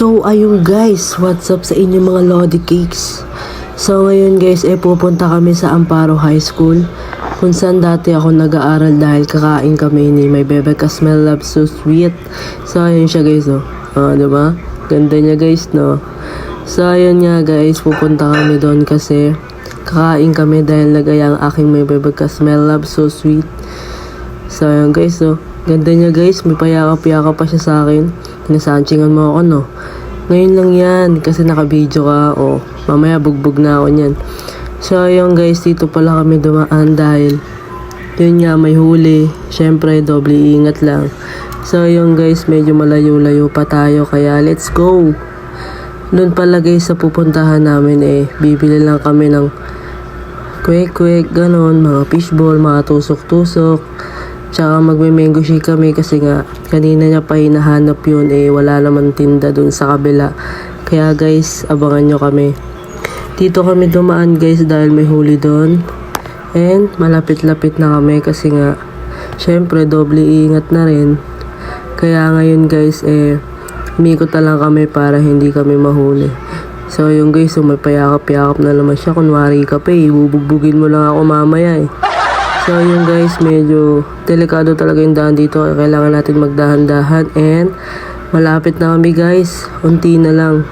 So ayun guys, what's up sa inyo mga Lodi Cakes? So ngayon guys, pupunta kami sa Amparo High School kung saan dati ako nag-aaral dahil kakain kami ni My Bebe ka Smell Love So Sweet. So ayun siya guys, oh. Diba? Ganda niya guys, no? So ayun nga guys, pupunta kami doon kasi kakain kami dahil nagaya ang aking My Bebe ka Smell Love So Sweet. So ayun guys, oh. Ganda niya guys, may payakap-yakap pa siya sa akin. Pinasanchingan mo ako, no? Ngayon lang yan, kasi naka-video ka. O, mamaya bugbog na ako niyan. So, ayun guys, dito pala kami dumaan dahil yun nga, may huli. Syempre, doble ingat lang. So, ayun guys, medyo malayo-layo pa tayo. Kaya, let's go! Doon pala guys, sa pupuntahan namin bibili lang kami ng kwek-kwek, ganon, mga fishball, mga tusok-tusok. Tsaka magme-mango shake kami kasi nga kanina niya pa hinahanap yun wala naman tinda dun sa kabila. Kaya guys, abangan nyo kami. Dito kami dumaan guys dahil may huli doon. And malapit-lapit na kami kasi nga syempre doble ingat na rin. Kaya ngayon guys umikot na lang kami para hindi kami mahuli. So yung guys, may payakap-yakap na naman siya. Kunwari ka pa bubugbugin mo lang ako mamaya So yung guys, medyo delikado talaga yung daan dito. Kailangan natin magdahan-dahan and malapit na kami guys. Unti na lang.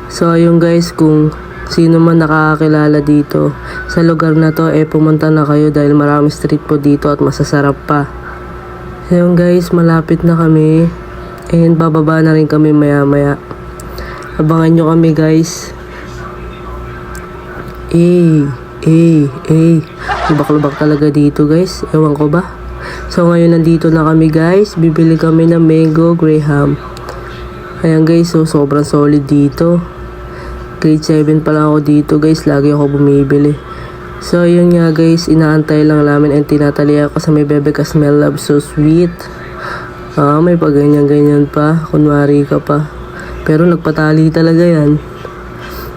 So yung guys, kung sino man nakakakilala dito sa lugar na to, pumunta na kayo dahil marami street food dito at masasarap pa. So yung guys, malapit na kami and bababa na rin kami maya-maya. Abangan nyo kami guys. Lubak-lubak talaga dito guys. Ewan ko ba. So ngayon nandito na kami guys. Bibili kami ng mango graham. Ayan guys, so sobrang solid dito. Grade 7 pa lang ako dito guys. Lagi ako bumibili. So yun nga guys, inaantay lang namin and tinatalian ko sa My Bebe ka Smell Love So Sweet. May paganyan-ganyan pa. Kunwari ka pa. Pero nagpatali talaga yan.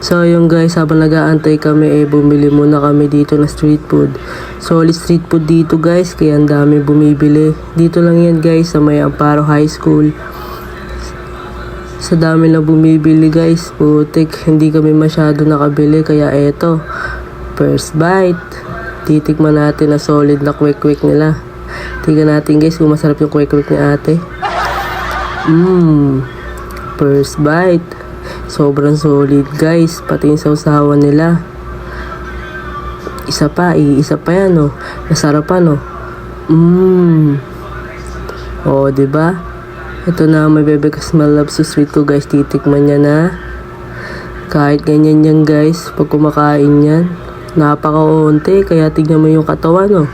So yung guys, habang nag-aantay kami bumili muna kami dito na street food. Solid street food dito guys, kaya ang dami bumibili. Dito lang yan guys sa may Amparo High School. Sa dami na bumibili guys, putik, hindi kami masyado nakabili. Kaya eto, first bite. Titikman natin na solid na kwek-kwek nila. Tingnan natin guys kung masarap yung kwek-kwek ni ate. First bite. Sobrang solid guys, pati yung sausawan nila. Isa pa yan Masarapan diba? Ito na My Bebe ka Smell Love So Sweet ko guys, titikman niya na. Kahit ganyan yan guys, pag kumakain yan, napaka-unti, kaya tignan mo yung katawan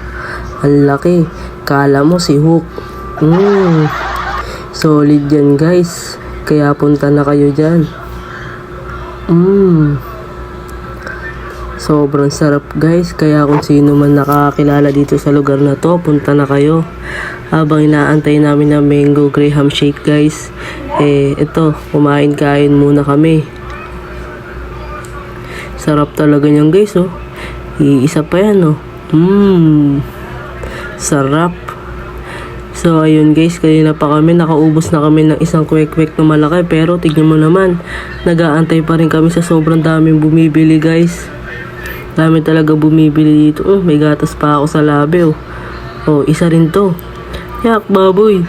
ang laki, kala mo si Hook. Solid yan guys, kaya punta na kayo dyan. Sobrang sarap guys, kaya kung sino man nakakilala dito sa lugar na to, punta na kayo. Habang inaantay namin ng mango graham shake guys, ito, kumain-kain muna kami. Sarap talaga niyan guys Iisa pa yan sarap. So ayun guys, kanina pa kami, nakaubos na kami ng isang kwek-kwek na malaki. Pero tignan mo naman, nag-aantay pa rin kami sa sobrang daming bumibili guys. Dami talaga bumibili dito. May gatas pa ako sa labi isa rin to. Yak baboy,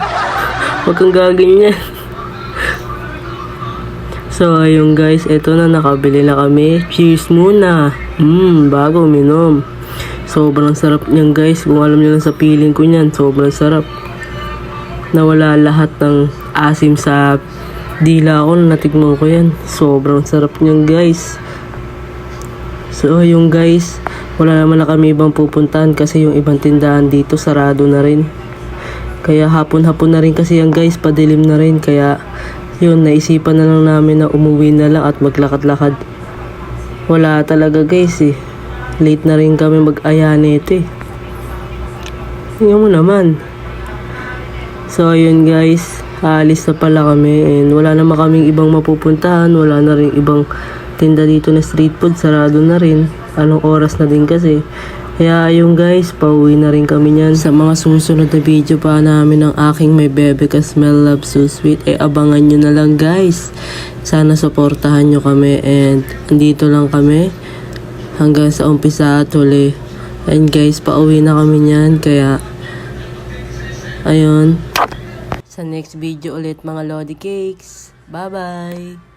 huwag kang gaganyan. So ayun guys, eto na, nakabili na kami. Cheers muna. Bago uminom. Sobrang sarap niyan guys. Kung alam nyo lang sa feeling ko niyan, sobrang sarap. Nawala lahat ng asim sa dila ko na natikman ko yan. Sobrang sarap niyan guys. So yung guys, wala naman na kami ibang pupuntahan kasi yung ibang tindahan dito sarado na rin. Kaya hapon-hapon na rin kasi yan guys, padilim na rin. Kaya yun, naisipan na lang namin na umuwi na lang at maglakad-lakad. Wala talaga guys late na rin kami mag-aya nito Tingnan mo naman. So ayun guys, aalis na pala kami and wala naman kaming ibang mapupuntahan. Wala na rin ibang tinda dito na street food, sarado na rin. Anong oras na din kasi. Kaya yung guys, pauwi na rin kami niyan. Sa mga susunod na video pa namin ng aking may bebe ka smell love so sweet, abangan nyo na lang guys. Sana suportahan nyo kami and andito lang kami hanggang sa umpisa at huli. And guys, pauwi na kami niyan, kaya ayun. Sa next video ulit mga Lodi Cakes. Bye bye!